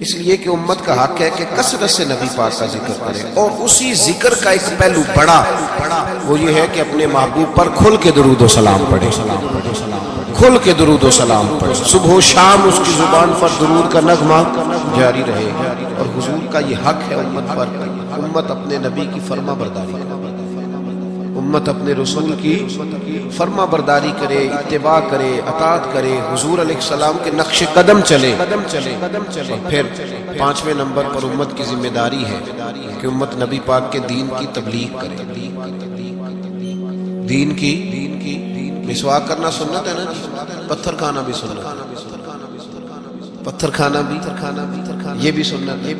اس لیے کہ امت کا حق ہے کہ کثرت سے نبی پاک کا ذکر کرے، اور اسی ذکر کا ایک پہلو بڑا وہ یہ ہے کہ اپنے محبوب پر کھل کے درود و سلام پڑھے، کھل کے درود و سلام پڑھے، صبح و شام اس کی زبان پر درود کا نغمہ جاری رہے۔ اور حضور کا یہ حق ہے امت پر، امت اپنے نبی کی فرما برداری کرے، امت اپنے رسول کی فرما برداری کرے، اتباع کرے، اطاعت کرے، حضور علیہ السلام کے نقش قدم چلے۔ اور پھر 5ویں نمبر پر امت کی ذمہ داری ہے کہ امت نبی پاک کے دین کی تبلیغ کرے۔ دین کی مسواک کرنا سنت ہے نا، پتھر کھانا بھی سنت ہے، پتھر کھانا بھی یہ بھی سنت ہے۔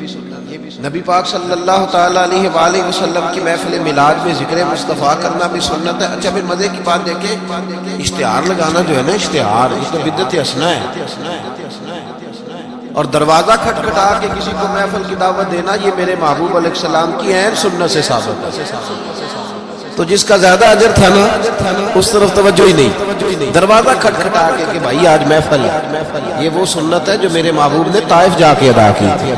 نبی پاک صلی اللہ تعالیٰ علیہ وآلہ وسلم کی محفل میلاد میں ذکر مصطفیٰ کرنا بھی سنت ہے۔ اچھا پھر مزے کی بات دیکھیں، اشتہار لگانا جو ہے نا، اشتہار یہ تو بدعت حسنہ ہے، اور دروازہ کھٹکھٹا کے کسی کو محفل کی دعوت دینا یہ میرے محبوب علیہ السلام کی عین سنت سے ثابت ہے۔ تو جس کا زیادہ اجر تھا نا اس طرف توجہ ہی نہیں، دروازہ کھٹکھٹا کے کہ بھائی آج محفل ہے، یہ وہ سنت ہے جو میرے محبوب نے طائف جا کے ادا کی تھی۔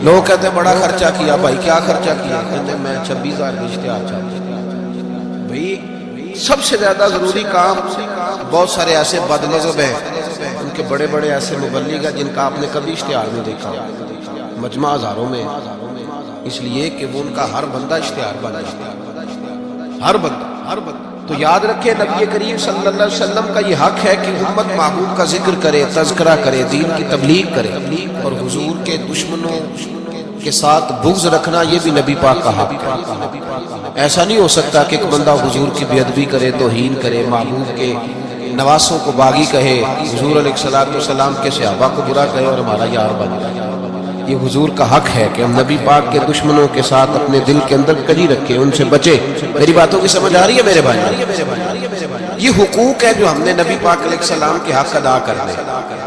لوگ کہتے ہیں بڑا خرچہ کیا، بھائی کیا خرچہ کیا؟ کہتے ہیں میں 26,000 کی اشتہار چاہتا ہوں۔ بھائی سب سے زیادہ ضروری کام، بہت سارے ایسے بد مذہب ہیں، ان کے بڑے بڑے ایسے مبلغ ہیں جن کا آپ نے کبھی اشتہار نہیں دیکھا، مجمع ہزاروں میں، اس لیے کہ وہ ان کا ہر بندہ اشتہار بن جاتا ہے، ہر بندہ۔ تو یاد رکھے نبی کریم صلی اللہ علیہ وسلم کا یہ حق ہے کہ امت محبوب کا ذکر کرے، تذکرہ کرے، دین کی تبلیغ کرے، اور حضور کے دشمنوں کے ساتھ بغض رکھنا یہ بھی نبی پاک کا حق ہے۔ ایسا نہیں ہو سکتا کہ ایک بندہ حضور کی بے ادبی کرے، توہین کرے، محبوب کے نواسوں کو باغی کہے، حضور علیہ السلام کے صحابہ کو برا کہے اور ہمارا یار بن جائے۔ یہ حضور کا حق ہے کہ ہم نبی پاک کے دشمنوں کے ساتھ اپنے دل کے اندر کجی رکھیں، ان سے بچے۔ میری باتوں کی سمجھ آ رہی ہے میرے بھائی؟ یہ حقوق ہے جو ہم نے نبی پاک علیہ السلام کے حق ادا کرنے،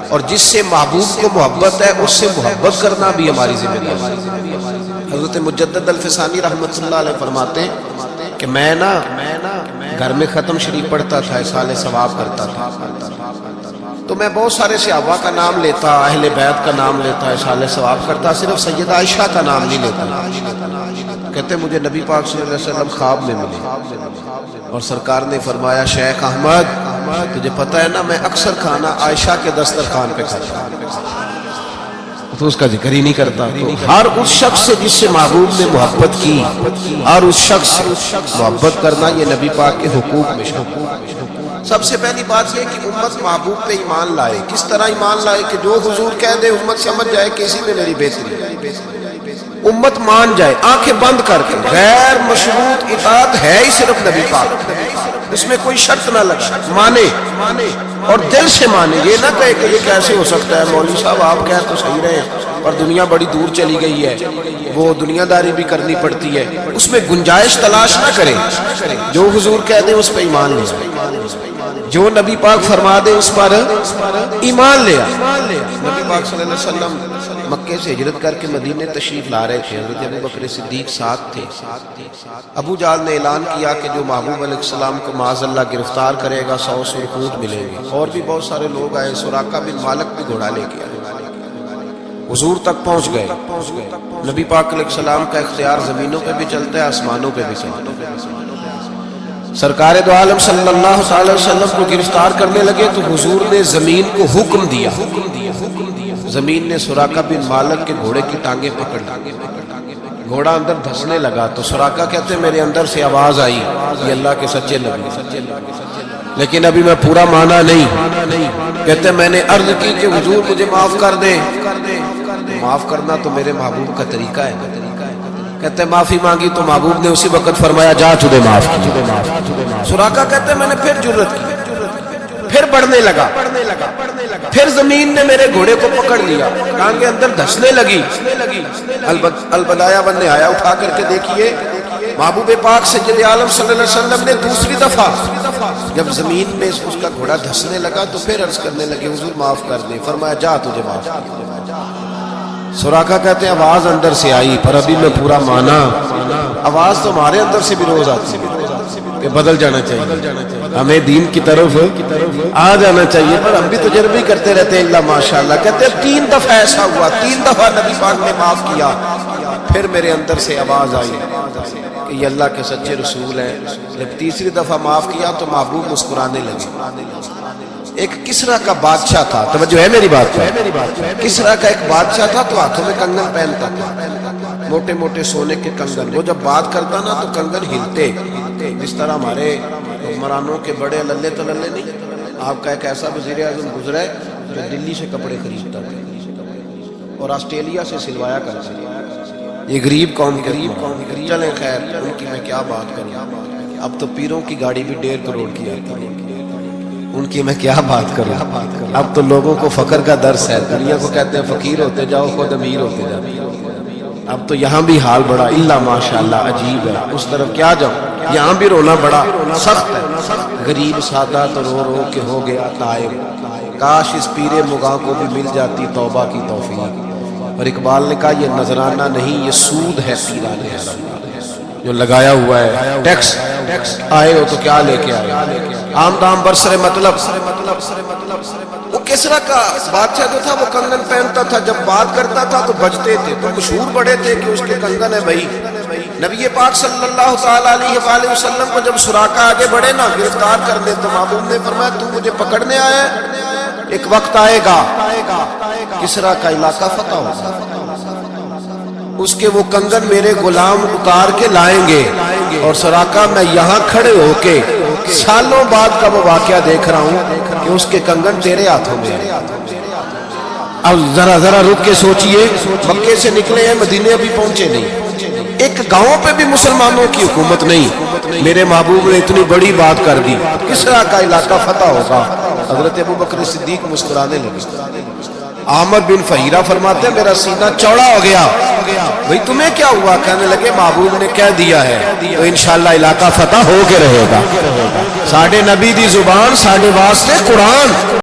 اور جس سے محبوب کو محبت ہے اس سے محبت کرنا بھی ہماری ذمہ داری ہے۔ حضرت مجدد الفسانی رحمۃ اللہ علیہ فرماتے ہیں کہ میں نا گھر میں ختم شریف پڑھتا تھا، اصالہ ثواب کرتا تھا، تو میں بہت سارے صحابہ کا نام لیتا، اہل بیت کا نام لیتا، اصالہ ثواب کرتا، صرف سیدہ عائشہ کا نام نہیں لیتا۔ کہتے مجھے نبی پاک صلی اللہ علیہ وسلم خواب میں ملے اور سرکار نے فرمایا شیخ احمد تجھے پتہ ہے نا میں اکثر کھانا عائشہ کے دسترخوان پہ کھاتا ہوں، تو اس کا ذکر ہی نہیں کرتا۔ تو ہر اس شخص سے جس سے محبوب نے محبت کی، ہر اس شخص سے محبت کرنا یہ نبی پاک کے حقوق میں شامل ہے۔ سب سے پہلی بات یہ کہ امت محبوب پہ ایمان لائے۔ کس طرح ایمان لائے کہ جو حضور کہہ دے امت سمجھ جائے کہ اسی میں میری بہتری ہے، امت مان جائے آنکھیں بند کر کے۔ غیر مشروط اطاعت ہے ہی صرف نبی پاک، اس میں کوئی شرط نہ لگا، مانے اور دل سے مانے، یہ نہ کہے کہ یہ کیسے ہو سکتا ہے مولوی صاحب آپ کہہ تو صحیح رہے اور دنیا بڑی دور چلی گئی ہے، وہ دنیا داری بھی کرنی پڑتی ہے، اس میں گنجائش تلاش نہ کرے۔ جو حضور کہہ دے اس پہ ایمان لے، جو نبی پاک فرما دے اس پر ایمان لے۔ نبی پاک صلی اللہ علیہ وسلم مکے سے ہجرت کر کے مدینے تشریف لا رہے تھے، حضرت ابو بکر صدیق ساتھ تھے۔ ابو جہل نے اعلان کیا کہ جو محبوب علیہ السلام کو معاذ اللہ گرفتار کرے گا 100 سرخوٹ ملیں گے، اور بھی بہت سارے لوگ آئے، سراقہ بن مالک بھی گھوڑا لے کے آئے، حضور تک پہنچ گئے۔ نبی پاک علیہ السلام کا اختیار زمینوں پہ بھی چلتا ہے، آسمانوں پہ بھی چلتا ہے۔ سرکار دو عالم صلی اللہ علیہ وسلم کو گرفتار کرنے لگے تو حضور نے زمین کو حکم دیا، زمین نے سراقہ بن مالک کے گھوڑے کی ٹانگیں پکڑ لی، گھوڑا اندر دھسنے لگا تو سراقہ کہتے میرے اندر سے آواز آئی یہ اللہ کے سچے نبی، لیکن ابھی میں پورا مانا نہیں۔ کہتے میں نے عرض کی کہ حضور مجھے معاف کر دیں، معاف کرنا تو میرے محبوب کا طریقہ ہے۔ کہتے معافی مانگی تو محبوب نے اسی وقت فرمایا جا تجھے معاف کیا۔ سراقہ کہتے میں نے پھر جرت کی، پھر بڑھنے لگا، پھر زمین نے میرے گھوڑے کو پکڑ لیا، ٹانگیں اندر دھسنے لگی۔ البدایہ ون نے آیا اٹھا کر کے دیکھیے محبوب پاک سید عالم صلی اللہ علیہ وسلم نے دوسری دفعہ جب زمین میں اس کا گھوڑا دھسنے لگا تو پھر عرض کرنے لگے حضور معاف کر دیں، فرمایا جا تجھے معاف کیا۔ سراقہ کہتے ہیں آواز اندر سے آئی پر ابھی میں پورا مانا، آواز تو ہمارے اندر سے بھی روز آتی ہے کہ کہ بدل جانا چاہیے، ہمیں دین کی طرف آ جانا چاہیے، پر ہم بھی تجربے کرتے رہتے ہیں اللہ ماشاءاللہ۔ کہتے ہیں 3 دفعہ ایسا ہوا، 3 دفعہ نبی پاک نے معاف کیا، پھر میرے اندر سے آواز آئی کہ یہ اللہ کے سچے رسول ہیں۔ جب تیسری دفعہ معاف کیا تو محبوب مسکرانے لگے۔ ایک کسرا کا بادشاہ تھا، توجہ ہے میری بات پر، کسرا کا ایک بادشاہ تھا تو ہاتھوں میں کنگن پہنتا تھا، موٹے موٹے سونے کے کنگن۔ وہ جب بات کرتا نا تو کنگن ہلتے، جس طرح ہمارے حکمرانوں کے بڑے للے تو للے نہیں۔ آپ کا ایک ایسا وزیر اعظم گزرا ہے جو دلی سے کپڑے خریدتا تھا اور آسٹریلیا سے سلوایا کرتا تھا۔ یہ غریب قوم، چلیں خیر، ان کی میں کیا بات کروں، اب تو پیروں کی گاڑی بھی 1.5 کروڑ کی آتی ہے، ان کی میں کیا بات کروں۔ اب تو لوگوں کو فقر کا درس ہے، دنیا کو کہتے ہیں فقیر ہوتے جاؤ خود امیر ہوتے جاؤ۔ اب تو یہاں بھی حال بڑا اللہ ماشاءاللہ عجیب ہے، اس طرف کیا جاؤں، یہاں بھی رونا بڑا سخت ہے۔ غریب سادہ تو رو رو کے ہو گیا تائب، کاش اس پیر مغاں کو بھی مل جاتی توبہ کی توفیق۔ اور اقبال نے کہا یہ نذرانہ نہیں، یہ سود ہے پیران حرم جو لگایا ہوا ہے، ٹیکس آئے ہو تو کیا لے کے آئے، عام دام برسر مطلب۔ وہ کسرا کا بادشاہ جو تھا وہ کنگن پہنتا تھا، جب بات کرتا تھا تو بجتے تھے، تو مشہور بڑے تھے کہ اس کے کنگن ہے بھائی۔ نبی پاک صلی اللہ تعالیٰ علیہ وآلہ وسلم کو جب سراقہ آگے بڑھے نا گرفتار کرنے، تو محبوب نے فرمایا تو مجھے پکڑنے آیا ہے، ایک وقت آئے گا کسرا کا علاقہ فتح ہوگا، اس کے وہ کنگن میرے غلام اتار کے لائیں گے، اور سراقہ میں یہاں کھڑے ہو کے سالوں بعد کا وہ واقعہ دیکھ رہا ہوں کہ اس کے کنگن تیرے ہاتھوں میں ہیں۔ اب ذرا رک کے سوچئے، مکے سے نکلے ہیں، مدینے ابھی پہنچے نہیں، ایک گاؤں پہ بھی مسلمانوں کی حکومت نہیں، میرے محبوب نے اتنی بڑی بات کر دی، کسرا کا علاقہ فتح ہوگا۔ حضرت ابوبکر صدیق مسکرانے لگے۔ عامر بن فہیرہ فرماتے ہیں میرا سینہ چوڑا ہو گیا، بھئی تمہیں کیا ہوا؟ کہنے لگے محبوب نے کہہ دیا ہے تو انشاءاللہ علاقہ فتح ہو کے رہے گا۔ ساڑھے نبی دی زبان، ساڑھے واسطے قرآن۔